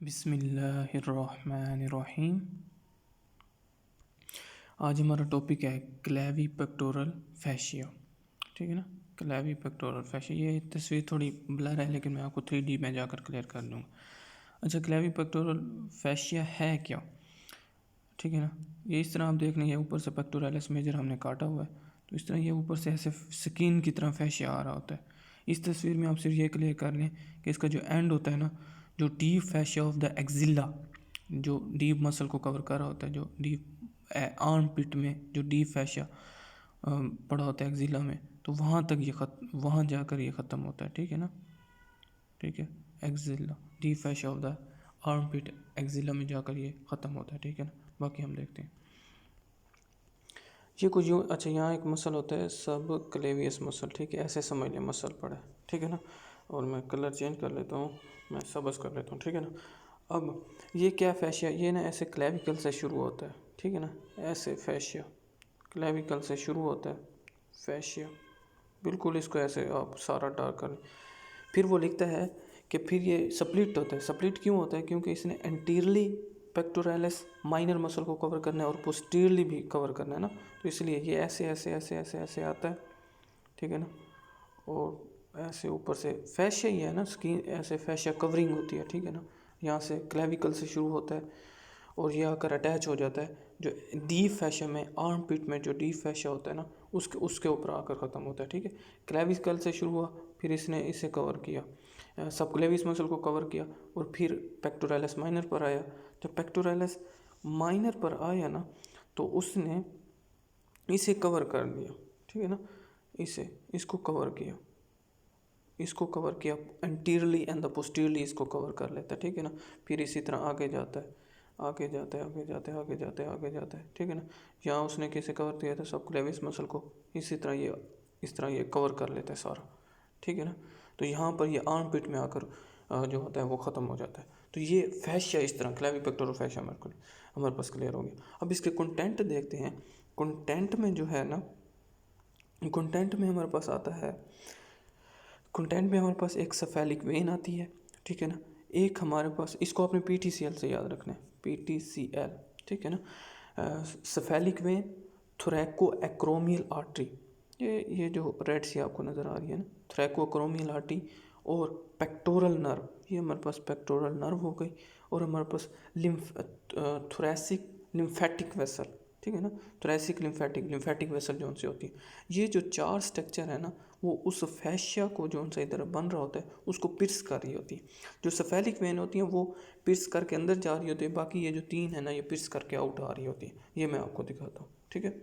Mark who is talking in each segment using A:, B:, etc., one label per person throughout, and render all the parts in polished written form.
A: बिस्मिल्लाहिर्रहमानिर्रहीम। आज हमारा टॉपिक है क्लेवी पेक्टोरल फैशिया। ठीक है ना, क्लेवी पेक्टोरल फैशिया। ये तस्वीर थोड़ी ब्लर है लेकिन मैं आपको 3D में जाकर क्लियर कर दूँगा। अच्छा, क्लेवी पेक्टोरल फैशिया है क्या? ठीक है ना, ये इस तरह आप देख लेंगे, ऊपर से पेक्टोरलिस मेजर हमने काटा हुआ है, तो इस तरह ये ऊपर से ऐसे स्किन की तरह फैशिया आ रहा होता है। इस तस्वीर में आप सिर्फ ये क्लियर कर लें कि इसका जो एंड होता है ना, जो deep fascia of the axilla, जो डीप मसल को कवर कर रहा होता है, जो डीप आर्म पिट में जो डीप फैशिया पड़ा होता है एक्जिला में, तो वहाँ तक ये वहाँ जाकर ये ख़त्म होता है। ठीक है ना, ठीक है, axilla deep fascia of the armpit axilla में जाकर ये ख़त्म होता है। ठीक है ना, बाकी हम देखते हैं। ये कुछ यूँ, अच्छा यहाँ एक मसल होता है सब क्लेवियस मसल। ठीक है, ऐसे समझ लें मसल पड़ा है। ठीक है ना, और मैं कलर चेंज कर लेता हूँ, मैं सबस कर लेता हूँ। ठीक है ना, अब ये क्या फैशिया, ये ना ऐसे क्लेविकल से शुरू होता है। ठीक है ना, ऐसे फैशिया क्लेविकल से शुरू होता है फैशिया, बिल्कुल इसको ऐसे आप सारा डार्क कर। फिर वो लिखता है कि फिर ये स्प्लिट होता है। स्प्लिट क्यों होता है? क्योंकि इसने एंटीरली पेक्टोरलिस माइनर मसल को कवर करना है और पोस्टीरियरली भी कवर करना है ना, तो इसलिए ये ऐसे ऐसे ऐसे ऐसे ऐसे आता है। ठीक है ना, और ऐसे ऊपर से फैशिया ही है ना, स्किन ऐसे फैशिया कवरिंग होती है। ठीक है ना, यहाँ से क्लेविकल से शुरू होता है और ये आकर अटैच हो जाता है जो डीप फैशिया में, आर्म पिट में जो डीप फैशिया होता है ना, उसके ऊपर आकर ख़त्म होता है। ठीक है, क्लेविकल से शुरू हुआ, फिर इसने इसे कवर किया, सब क्लेविस मसल को कवर किया, और फिर पेक्टोरलिस माइनर पर आया। जब पेक्टोरलिस माइनर पर आया ना, तो उसने इसे कवर कर दिया। ठीक है ना, इसको कवर किया, इसको कवर किया एंटीरियरली एंड द पोस्टीरियरली इसको कवर कर लेता है। ठीक है ना, फिर इसी तरह आगे जाता है, आगे जाता है, आगे जाता है, आगे जाता है, आगे जाता है। ठीक है ना, यहाँ उसने कैसे कवर किया था सब क्लेविस मसल को, इसी तरह ये इस तरह ये कवर कर लेता है सारा। ठीक है ना, तो यहाँ पर ये आर्म पिट में आकर जो होता है वो ख़त्म हो जाता है। तो ये फैशिया इस तरह क्लेवी पेक्टोरल फैशिया हमारे पास क्लियर हो गया। अब इसके कंटेंट देखते हैं। कंटेंट में जो है ना, कंटेंट में हमारे पास आता है, कंटेंट में हमारे पास एक सफेलिक वेन आती है। ठीक है ना, एक हमारे पास, इसको अपने PTCL से याद रखना है, PTCL। ठीक है ना, सफेलिक वेन, थोरैको एक्रोमियल आर्टरी, ये जो रेड सी आपको नज़र आ रही है ना, थोरैको एक्रोमियल आर्टरी, और पेक्टोरल नर्व, ये हमारे पास पेक्टोरल नर्व हो गई, और हमारे पास थोरैसिक लिम्फेटिक वेसल। ठीक है ना, थोरैसिक लिम्फेटिक वेसल जो उनसे होती है। ये जो चार स्ट्रक्चर है ना, वो उस फैशिया को जो उनसे इधर बन रहा होता है उसको पिर्स कर रही होती है। जो सफेलिक वेन होती है वो पिर्स करके अंदर जा रही होती है, बाकी ये जो तीन है ना, ये पिर्स करके आउट आ रही होती है। ये मैं आपको दिखाता हूँ। ठीक है,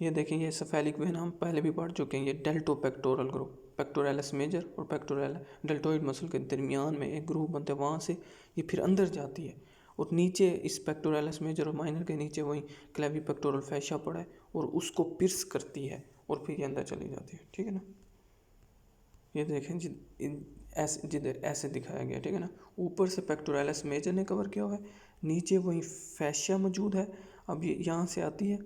A: ये देखें, ये सफेलिक वेन हम पहले भी पढ़ चुके हैं। ये delto pectoral group, pectoralis major और पेक्टोरल डेल्टोइड मसल के दरमियान में एक ग्रुप बनते हैं, वहाँ से ये फिर अंदर जाती है, और नीचे इस पेक्टोरलिस मेजर और माइनर के नीचे वही क्लेवी पेक्टोरल फैशिया पड़ा है, और उसको पिर्स करती है और फिर ये अंदर चली जाती है। ठीक है ना, ये देखें ऐसे जिधर ऐसे दिखाया गया। ठीक है ना, ऊपर से पेक्टोरलिस मेजर ने कवर किया हुआ है, नीचे वही फैशिया मौजूद है। अब ये यहाँ से आती है,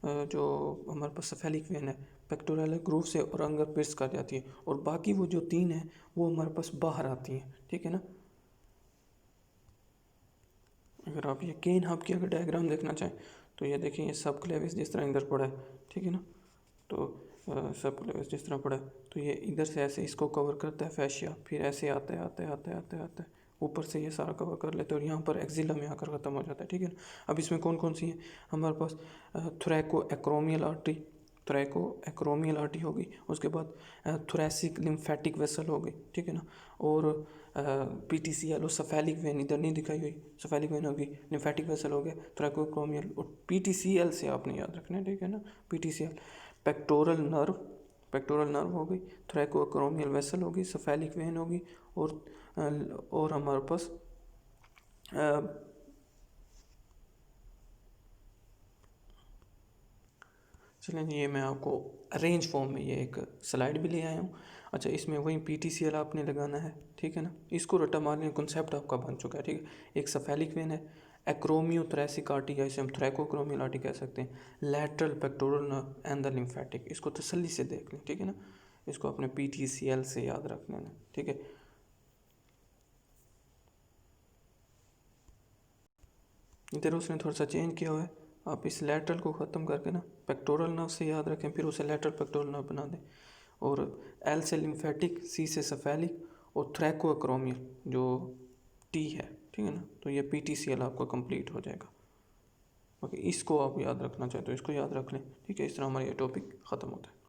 A: जो हमारे पास सफेलिक वेन है, पेक्टोरल ग्रूव से और अंदर पिर्स कर जाती है, और बाकी वो जो तीन है वो हमारे पास बाहर आती हैं। ठीक है ना, अगर आप ये केन हब की अगर डायग्राम देखना चाहें तो ये देखिए, ये सब क्लेविस जिस तरह इधर पड़ा है। ठीक है ना, तो सब क्लेविस जिस तरह पड़ा है, तो ये इधर से ऐसे इसको कवर करता है फैशिया, फिर ऐसे आता है, आता है, आता है, आता है, आता है, ऊपर से ये सारा कवर कर लेते हैं, और यहाँ पर एक्जिला में आकर ख़त्म हो जाता है। ठीक है ना, अब इसमें कौन कौन सी है हमारे पास? Thoraco acromial artery, thoraco acromial artery होगी, उसके बाद थोरैसिक लिम्फेटिक वेसल हो गई। ठीक है ना, और PTCL और सफेलिक वेन इधर नहीं दिखाई हुई, सफेलिक वेन होगी, लिम्फेटिक वेसल हो गया, थोरैको एक्रोमियल, और PTCL से आपने याद रखना है। ठीक है ना, PTCL, pectoral nerve, pectoral nerve हो गई, थोरैको एक्रोमियल वेसल होगी, सफेलिक वेन होगी, और हमारे पास चलें, ये मैं आपको अरेंज फॉर्म में ये एक स्लाइड भी ले आया हूँ। अच्छा, इसमें वही PTCL आपने लगाना है। ठीक है ना, इसको रटा मारने का कॉन्सेप्ट आपका बन चुका है। ठीक है, एक सफेलिक वेन है, एक्रोमियो थोरैसिक आर्टरी, या इसे हम थोरैकोक्रोमियल आर्टरी कह सकते हैं, lateral pectoral nerve and the lymphatic, इसको तसल्ली से देख लें। ठीक है ना, इसको अपने PTCL से याद रखना है। ठीक है, इधर उसने थोड़ा सा चेंज किया हुआ है। आप इस लेटरल को ख़त्म करके ना पेक्टोरल नर्व से याद रखें, फिर उसे लेटरल पेक्टोरल नर्व बना दें। और एल से लिम्फेटिक, सी से सेफेलिक और थ्रैकोएक्रोमियल जो टी है, ठीक है ना। तो ये PTCL आपका कंप्लीट हो जाएगा। ओके, इसको आप याद रखना चाहते हो इसको याद रख लें, ठीक है। इस तरह हमारा ये टॉपिक ख़त्म होता है।